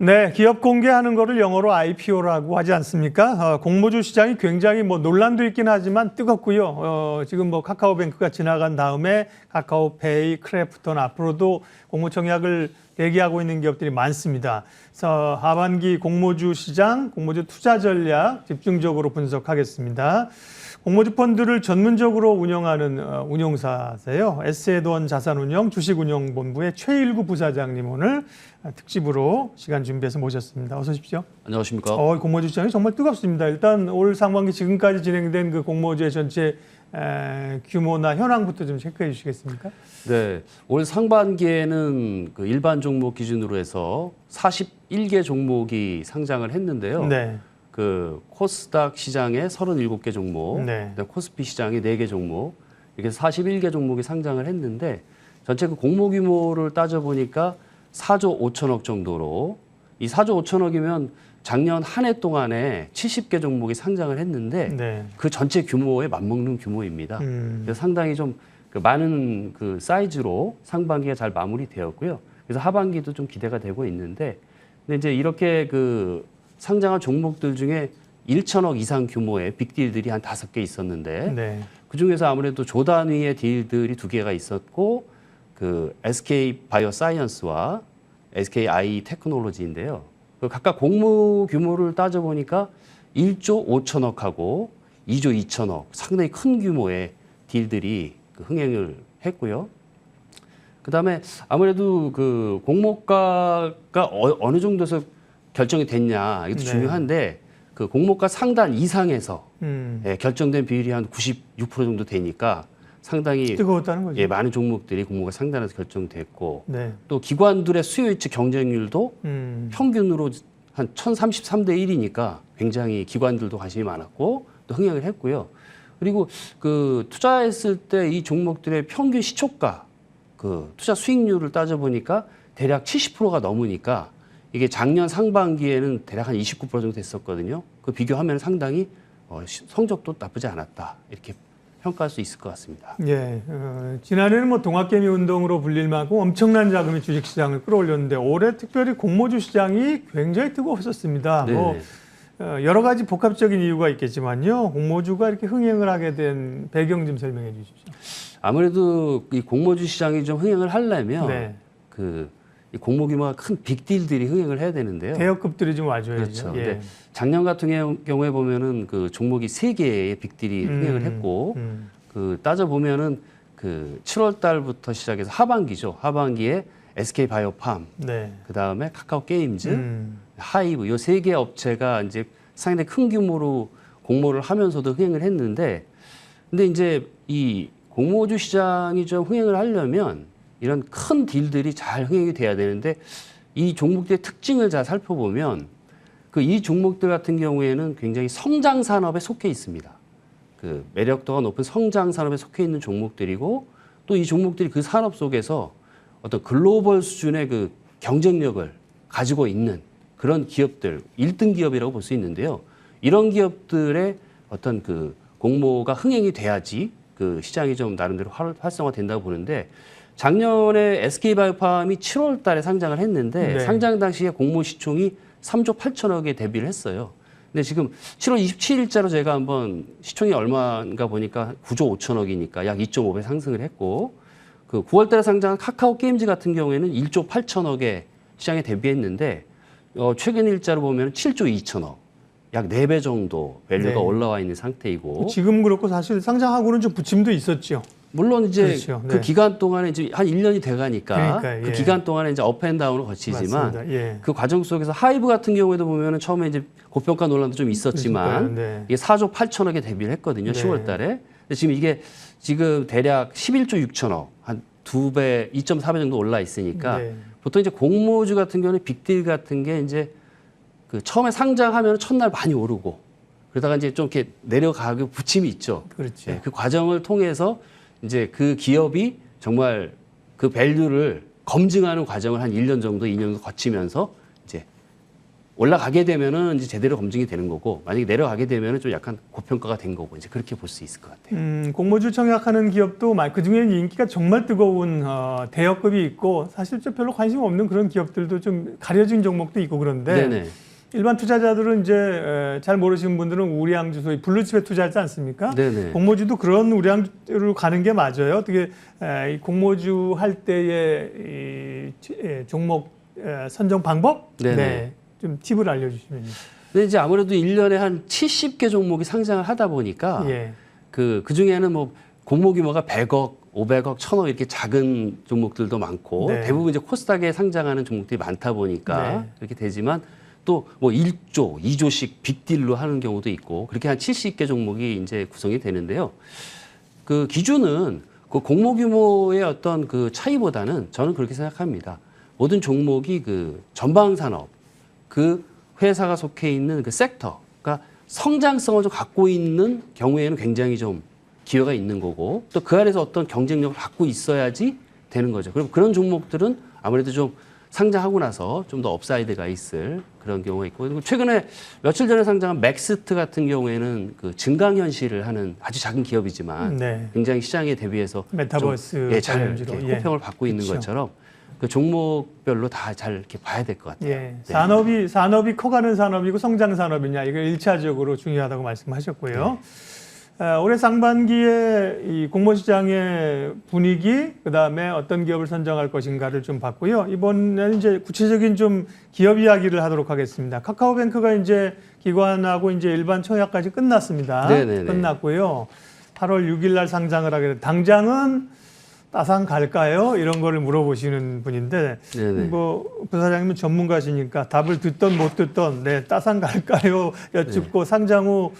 네, 기업 공개하는 거를 영어로 IPO라고 하지 않습니까? 공모주 시장이 굉장히 논란도 있긴 하지만 뜨겁고요. 지금 카카오뱅크가 지나간 다음에 카카오페이, 크래프톤 앞으로도 공모 청약을 대기하고 있는 기업들이 많습니다. 그래서 하반기 공모주 시장, 공모주 투자 전략 집중적으로 분석하겠습니다. 공모주 펀드를 전문적으로 운영하는 운용사세요. 에셋원 자산운용 주식운용본부의 최일구 부사장님 오늘 특집으로 시간 준비해서 모셨습니다. 어서 오십시오. 안녕하십니까. 공모주 시장이 정말 뜨겁습니다. 일단 올 상반기 지금까지 진행된 그 공모주의 전체 규모나 현황부터 좀 체크해 주시겠습니까? 네, 올 상반기에는 그 일반 종목 기준으로 해서 41개 종목이 상장을 했는데요. 네. 그 코스닥 시장에 37개 종목, 네. 코스피 시장에 4개 종목, 이렇게 41개 종목이 상장을 했는데 전체 그 공모 규모를 따져보니까 4조 5천억 정도로 이 4조 5천억이면 작년 한 해 동안에 70개 종목이 상장을 했는데 네. 그 전체 규모에 맞먹는 규모입니다. 그래서 상당히 좀 많은 그 사이즈로 상반기가 잘 마무리되었고요. 그래서 하반기도 좀 기대가 되고 있는데 근데 이제 이렇게 그 상장한 종목들 중에 1천억 이상 규모의 빅딜들이 한 5개 있었는데 네. 그중에서 아무래도 조 단위의 딜들이 2개가 있었고 그 SK 바이오사이언스와 SK 아이 테크놀로지인데요. 그 각각 공모 규모를 따져보니까 1조 5천억하고 2조 2천억 상당히 큰 규모의 딜들이 그 흥행을 했고요. 그다음에 아무래도 그 공모가가 어느 정도에서 결정이 됐냐 이것도 네. 중요한데 그 공모가 상단 이상에서 결정된 비율이 한 96% 정도 되니까 상당히 뜨거웠다는 거죠. 많은 종목들이 공모가 상단에서 결정됐고 네. 또 기관들의 수요 이치 경쟁률도 평균으로 한 1033대 1이니까 굉장히 기관들도 관심이 많았고 또 흥행을 했고요. 그리고 그 투자했을 때 이 종목들의 평균 시초가 그 투자 수익률을 따져보니까 대략 70%가 넘으니까 이게 작년 상반기에는 대략 한 29% 정도 됐었거든요. 그 비교하면 상당히 성적도 나쁘지 않았다. 이렇게 평가할 수 있을 것 같습니다. 예, 지난해는 동학개미 운동으로 불릴 만큼 엄청난 자금이 주식시장을 끌어올렸는데 올해 특별히 공모주 시장이 굉장히 뜨거웠었습니다. 네. 여러 가지 복합적인 이유가 있겠지만요. 공모주가 이렇게 흥행을 하게 된 배경 좀 설명해 주십시오. 아무래도 이 공모주 시장이 좀 흥행을 하려면 네. 이 공모 규모가 큰 빅딜들이 흥행을 해야 되는데요. 대여급들이 좀 와줘야죠. 그렇죠. 예. 작년 같은 경우에 보면은 그 종목이 3개의 빅딜이 흥행을 했고 그 따져보면은 그 7월 달부터 시작해서 하반기죠. 하반기에 SK 바이오팜, 네. 그다음에 카카오 게임즈, 하이브 이 3개 업체가 이제 상당히 큰 규모로 공모를 하면서도 흥행을 했는데 근데 이제 이 공모주 시장이 좀 흥행을 하려면 이런 큰 딜들이 잘 흥행이 돼야 되는데 이 종목들의 특징을 잘 살펴보면 그 이 종목들 같은 경우에는 굉장히 성장 산업에 속해 있습니다. 그 매력도가 높은 성장 산업에 속해 있는 종목들이고 또 이 종목들이 그 산업 속에서 어떤 글로벌 수준의 그 경쟁력을 가지고 있는 그런 기업들, 1등 기업이라고 볼 수 있는데요. 이런 기업들의 어떤 그 공모가 흥행이 돼야지 그 시장이 좀 나름대로 활성화된다고 보는데 작년에 SK바이오팜이 7월 달에 상장을 했는데 네. 상장 당시에 공모 시총이 3조 8천억에 대비를 했어요. 근데 지금 7월 27일자로 제가 한번 시총이 얼마인가 보니까 9조 5천억이니까 약 2.5배 상승을 했고 그 9월 달에 상장한 카카오 게임즈 같은 경우에는 1조 8천억에 시장에 대비했는데 최근 일자로 보면 7조 2천억. 약 4배 정도 밸류가 네. 올라와 있는 상태이고 지금 그렇고 사실 상장하고는 좀 부침도 있었죠. 물론 이제 그렇죠. 네. 그 기간 동안에 이제 한 1년이 돼 가니까 그러니까, 그 예. 기간 동안에 이제 업앤다운을 거치지만 맞습니다. 예. 그 과정 속에서 하이브 같은 경우에도 보면은 처음에 이제 고평가 논란도 좀 있었지만 네. 이게 4조 8천억에 대비를 했거든요. 네. 10월 달에. 근데 지금 이게 지금 대략 11조 6천억 한 2배, 2.4배 정도 올라 있으니까 네. 보통 이제 공모주 같은 경우는 빅딜 같은 게 이제 그 처음에 상장하면 첫날 많이 오르고 그러다가 이제 좀 이렇게 내려가고 부침이 있죠. 그렇죠. 그 과정을 통해서 이제 그 기업이 정말 그 밸류를 검증하는 과정을 한 1년 정도, 2년 정도 거치면서 이제 올라가게 되면은 이제 제대로 검증이 되는 거고 만약에 내려가게 되면은 좀 약간 고평가가 된 거고 이제 그렇게 볼 수 있을 것 같아요. 공모주 청약하는 기업도 그 중에는 인기가 정말 뜨거운 대여급이 있고 사실 좀 별로 관심 없는 그런 기업들도 좀 가려진 종목도 있고 그런데 네네. 일반 투자자들은 이제 잘 모르시는 분들은 우량주 소위 블루칩에 투자하지 않습니까? 네네. 공모주도 그런 우량주로 가는 게 맞아요. 어떻게 이 공모주 할 때의 종목 선정 방법? 네네. 네, 좀 팁을 알려주시면요. 근데 이제 아무래도 1년에 한 70개 종목이 상장을 하다 보니까 예. 그 중에는 뭐 공모 규모가 100억, 500억, 1000억 이렇게 작은 종목들도 많고 네. 대부분 이제 코스닥에 상장하는 종목들이 많다 보니까 네. 그렇게 되지만 또 뭐 1조, 2조씩 빅딜로 하는 경우도 있고 그렇게 한 70개 종목이 이제 구성이 되는데요. 그 기준은 그 공모 규모의 어떤 그 차이보다는 저는 그렇게 생각합니다. 모든 종목이 그 전방 산업 그 회사가 속해 있는 그 섹터, 그러니까 성장성을 좀 갖고 있는 경우에는 굉장히 좀 기회가 있는 거고 또 그 안에서 어떤 경쟁력을 갖고 있어야지 되는 거죠. 그럼 그런 종목들은 아무래도 좀 상장하고 나서 좀 더 업사이드가 있을 그런 경우가 있고 그리고 최근에 며칠 전에 상장한 맥스트 같은 경우에는 그 증강현실을 하는 아주 작은 기업이지만 네. 굉장히 시장에 대비해서 메타버스 잘 관련주로. 이렇게 호평을 받고 있는 그렇죠. 것처럼 그 종목별로 다 잘 이렇게 봐야 될 것 같아요. 예, 산업이 커가는 산업이고 성장 산업이냐 이거 일차적으로 중요하다고 말씀하셨고요. 올해 상반기에 이 공모시장의 분위기, 그 다음에 어떤 기업을 선정할 것인가를 좀 봤고요. 이번에는 이제 구체적인 좀 기업 이야기를 하도록 하겠습니다. 카카오뱅크가 이제 기관하고 이제 일반 청약까지 끝났습니다. 네네네. 끝났고요. 8월 6일 날 상장을 하게 돼. 당장은 따상 갈까요? 이런 거를 물어보시는 분인데 네네. 뭐 부사장님은 전문가시니까 답을 듣던 못 듣던 네 따상 갈까요? 여쭙고 상장 후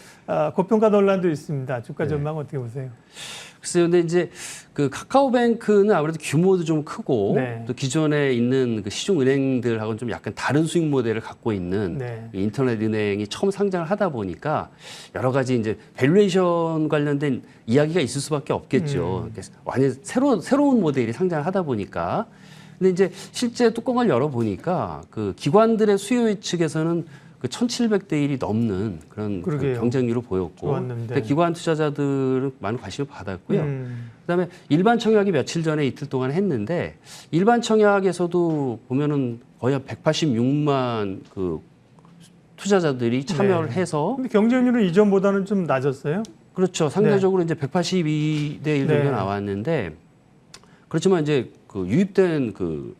고평가 논란도 있습니다. 주가 전망 어떻게 보세요? 글쎄요, 근데 이제 그 카카오뱅크는 아무래도 규모도 좀 크고 네. 또 기존에 있는 그 시중은행들하고는 좀 약간 다른 수익 모델을 갖고 있는 네. 인터넷 은행이 처음 상장을 하다 보니까 여러 가지 이제 밸류에이션 관련된 이야기가 있을 수밖에 없겠죠. 그래서 완전 새로운 모델이 상장을 하다 보니까 근데 이제 실제 뚜껑을 열어 보니까 그 기관들의 수요 측에서는 그 1,700대 1이 넘는 그런 그 그러게요. 경쟁률을 보였고 좋았는데. 근데 기관 투자자들은 많은 관심을 받았고요. 그다음에 일반 청약이 며칠 전에 이틀 동안 했는데 일반 청약에서도 보면은 거의 한 186만 그 투자자들이 참여를 네. 해서 근데 경쟁률은 이전보다는 좀 낮았어요. 그렇죠. 상대적으로 이제 182대 1 정도 네. 나왔는데 그렇지만 이제 그 유입된 그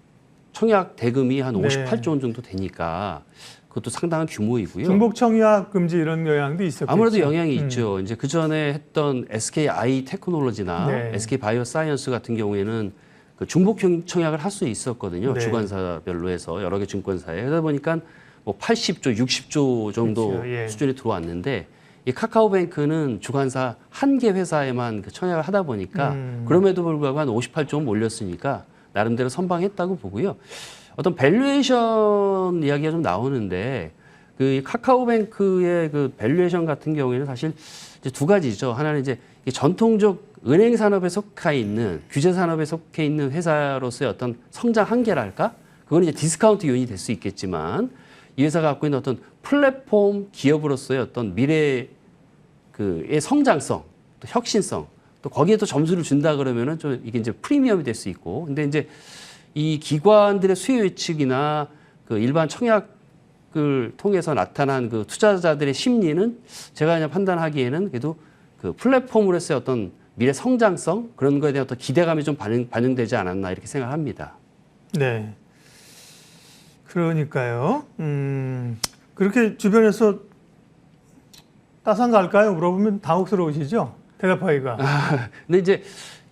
청약 대금이 한 네. 58조 원 정도 되니까 그것도 상당한 규모이고요. 중복 청약 금지 이런 영향도 있었겠죠. 아무래도 영향이 있죠. 이제 그 전에 했던 SKI 테크놀로지나 네. SK 바이오사이언스 같은 경우에는 그 중복 청약을 할 수 있었거든요. 네. 주관사별로 해서 여러 개 증권사에. 그러다 보니까 뭐 80조, 60조 정도 그렇죠. 예. 수준이 들어왔는데 이 카카오뱅크는 주관사 한 개 회사에만 그 청약을 하다 보니까 그럼에도 불구하고 한 58조 원 몰렸으니까 나름대로 선방했다고 보고요. 어떤 밸류에이션 이야기가 좀 나오는데 그 카카오뱅크의 그 밸류에이션 같은 경우에는 사실 이제 두 가지죠. 하나는 이제 전통적 은행 산업에 속해 있는 규제 산업에 속해 있는 회사로서의 어떤 성장 한계랄까? 그건 이제 디스카운트 요인이 될 수 있겠지만 이 회사가 갖고 있는 어떤 플랫폼 기업으로서의 어떤 미래 그의 성장성, 또 혁신성, 또 거기에 또 점수를 준다 그러면은 좀 이게 이제 프리미엄이 될 수 있고, 근데 이제 이 기관들의 수요 예측이나 그 일반 청약을 통해서 나타난 그 투자자들의 심리는 제가 그냥 판단하기에는 그래도 그 플랫폼으로서의 어떤 미래 성장성 그런 거에 대한 어떤 기대감이 좀 반영되지 않았나 이렇게 생각합니다. 네. 그러니까요. 그렇게 주변에서 따상 갈까요? 물어보면 당혹스러우시죠? 대답하기가. 근데 이제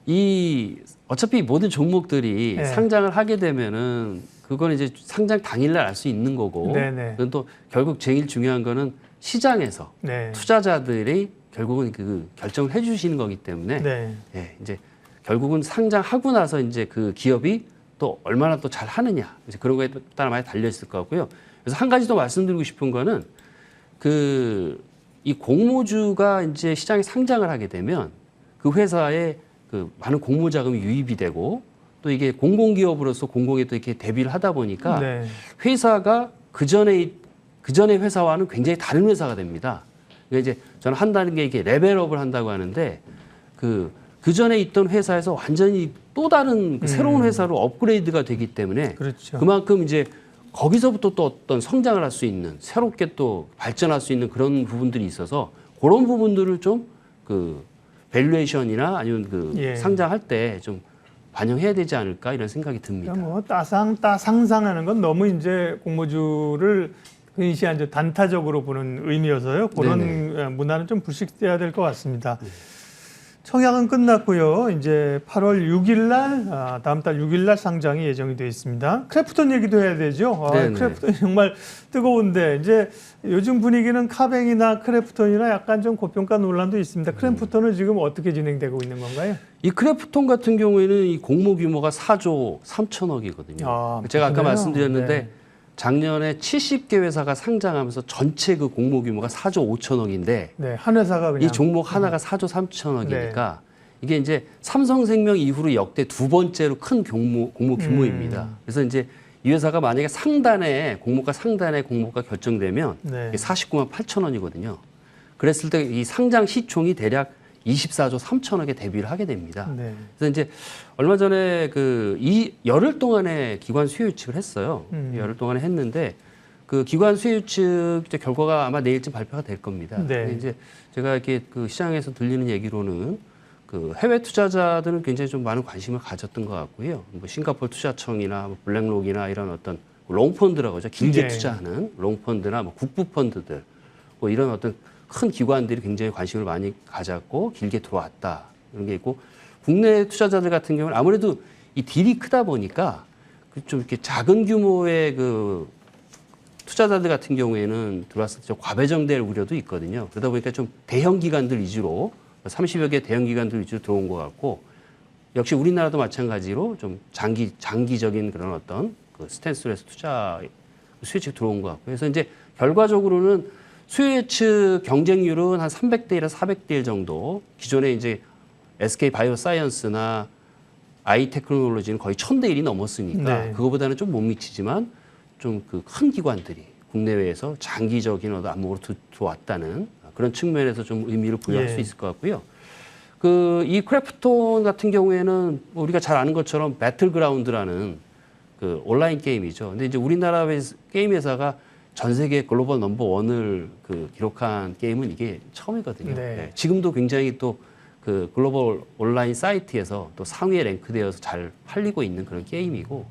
이 어차피 모든 종목들이 네. 상장을 하게 되면은 그건 이제 상장 당일날 알 수 있는 거고, 네네. 그건 또 결국 제일 중요한 거는 시장에서 네. 투자자들이 결국은 그 결정을 해주시는 거기 때문에 네. 예, 이제 결국은 상장하고 나서 이제 그 기업이 또 얼마나 또 잘 하느냐 이제 그런 거에 따라 많이 달려 있을 것 같고요. 그래서 한 가지 더 말씀드리고 싶은 거는 그 이 공모주가 이제 시장에 상장을 하게 되면 그 회사에 그 많은 공모 자금이 유입이 되고 또 이게 공공기업으로서 공공에 또 이렇게 대비를 하다 보니까 네. 회사가 그 전에 그 전에 회사와는 굉장히 다른 회사가 됩니다. 그러니까 이제 저는 한다는 게 이게 레벨업을 한다고 하는데 그 전에 있던 회사에서 완전히 또 다른 그 새로운 회사로 업그레이드가 되기 때문에 그렇죠. 그만큼 이제 거기서부터 또 어떤 성장을 할 수 있는 새롭게 또 발전할 수 있는 그런 부분들이 있어서 그런 부분들을 좀 그 밸류에이션이나 아니면 그 예. 상장할 때 좀 반영해야 되지 않을까 이런 생각이 듭니다. 그러니까 뭐 따상상하는 건 너무 이제 공모주를 근시한 이제 단타적으로 보는 의미여서요. 그런 문화는 좀 불식돼야 될 것 같습니다. 청약은 끝났고요. 이제 8월 6일 날 다음 달 6일 날 상장이 예정이 되어 있습니다. 크래프톤 얘기도 해야 되죠. 크래프톤이 정말 뜨거운데 이제 요즘 분위기는 카뱅이나 크래프톤이나 약간 좀 고평가 논란도 있습니다. 크래프톤은 지금 어떻게 진행되고 있는 건가요? 이 크래프톤 같은 경우에는 이 공모 규모가 4조 3천억이거든요. 제가 아까 그래요? 말씀드렸는데 네. 작년에 70개 회사가 상장하면서 전체 그 공모 규모가 4조 5천억인데 네, 한 회사가 그냥 이 종목 하나가 4조 3천억이니까 이게 이제 삼성생명 이후로 역대 두 번째로 큰 공모 규모입니다. 그래서 이제 이 회사가 만약에 공모가 상단에 공모가 결정되면 네. 49만 8천 원이거든요. 그랬을 때 이 상장 시총이 대략 24조 3천억에 대비를 하게 됩니다. 네. 그래서 이제 얼마 전에 이 열흘 동안에 기관 수요 예측을 했어요. 열흘 동안에 했는데 그 기관 수요 예측 이제 결과가 아마 내일쯤 발표가 될 겁니다. 네. 근데 이제 제가 이렇게 그 시장에서 들리는 얘기로는 그 해외 투자자들은 굉장히 좀 많은 관심을 가졌던 것 같고요. 뭐 싱가포르 투자청이나 뭐 블랙록이나 이런 어떤 롱펀드라고 하죠. 길게 네. 투자하는 롱펀드나 뭐 국부펀드들 뭐 이런 어떤 큰 기관들이 굉장히 관심을 많이 가졌고 길게 들어왔다 이런 게 있고 국내 투자자들 같은 경우는 아무래도 이 딜이 크다 보니까 좀 이렇게 작은 규모의 그 투자자들 같은 경우에는 들어왔을 때 좀 과배정될 우려도 있거든요. 그러다 보니까 좀 대형 기관들 위주로 30여 개 대형 기관들 위주로 들어온 것 같고 역시 우리나라도 마찬가지로 좀 장기적인 그런 어떤 그 스탠스로 해서 수요 예측 들어온 것 같고요. 그래서 이제 결과적으로는 수요 예측 경쟁률은 한 300대 1에서 400대 1 정도. 기존에 이제 SK 바이오사이언스나 아이테크놀로지는 거의 1000대 1이 넘었으니까 네. 그거보다는 좀 못 미치지만 좀 그 큰 기관들이 국내외에서 장기적인 어떤 안목으로 들어왔다는 그런 측면에서 좀 의미를 부여할 예. 수 있을 것 같고요. 이 크래프톤 같은 경우에는 우리가 잘 아는 것처럼 배틀그라운드라는 그 온라인 게임이죠. 근데 이제 우리나라 게임 회사가 전 세계 글로벌 넘버 원을 기록한 게임은 이게 처음이거든요. 네. 네. 지금도 굉장히 또 그 글로벌 온라인 사이트에서 또 상위에 랭크되어서 잘 팔리고 있는 그런 게임이고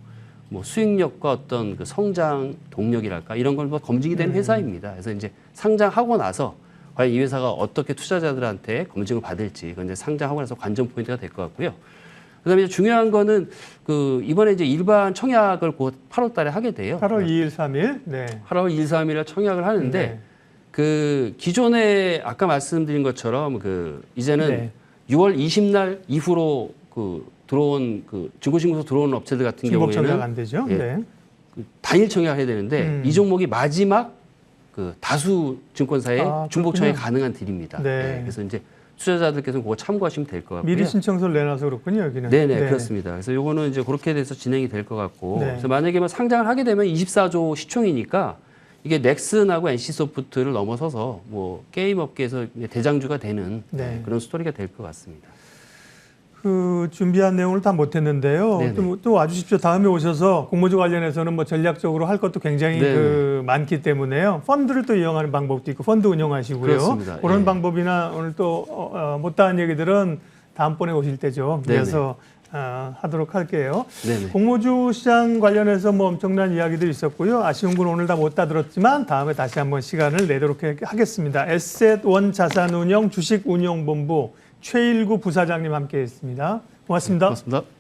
뭐 수익력과 어떤 그 성장 동력이랄까 이런 걸 뭐 검증이 된 회사입니다. 그래서 이제 상장하고 나서 과연 이 회사가 어떻게 투자자들한테 검증을 받을지 그건 이제 상장하고 나서 관전 포인트가 될 것 같고요. 그다음에 이제 중요한 거는 이번에 이제 일반 청약을 곧 8월 달에 하게 돼요. 8월 2일, 3일. 네. 8월 2일, 3일에 청약을 하는데 네. 기존에 아까 말씀드린 것처럼 이제는 네. 6월 20날 이후로 들어온 중고신고서 들어온 업체들 같은 중복 청약 경우에는 안 되죠. 예. 네. 단일 청약을 해야 되는데 이 종목이 마지막 다수 증권사의 중복 청약이 가능한 딜입니다. 네. 네. 그래서 이제 투자자들께서는 그거 참고하시면 될 것 같고요. 미리 신청서를 내놔서 그렇군요, 여기는. 네네, 그렇습니다. 그래서 요거는 이제 그렇게 돼서 진행이 될 것 같고, 네. 그래서 만약에 뭐 상장을 하게 되면 24조 시총이니까 이게 넥슨하고 NC소프트를 넘어서서 뭐 게임 업계에서 대장주가 되는 네. 그런 스토리가 될 것 같습니다. 준비한 내용을 다 못했는데요. 네네. 또 와주십시오. 다음에 오셔서 공모주 관련해서는 뭐 전략적으로 할 것도 굉장히 네네. 많기 때문에요. 펀드를 또 이용하는 방법도 있고 펀드 운영하시고요. 그렇습니다. 그런 예. 방법이나 오늘 또 못다한 얘기들은 다음번에 오실 때죠. 그래서 하도록 할게요. 네네. 공모주 시장 관련해서 뭐 엄청난 이야기들이 있었고요. 아쉬운 건 오늘 다 못 다 들었지만 다음에 다시 한번 시간을 내도록 하겠습니다. 에셋원 자산운용 주식운용본부 최일구 부사장님 함께했습니다. 고맙습니다. 고맙습니다.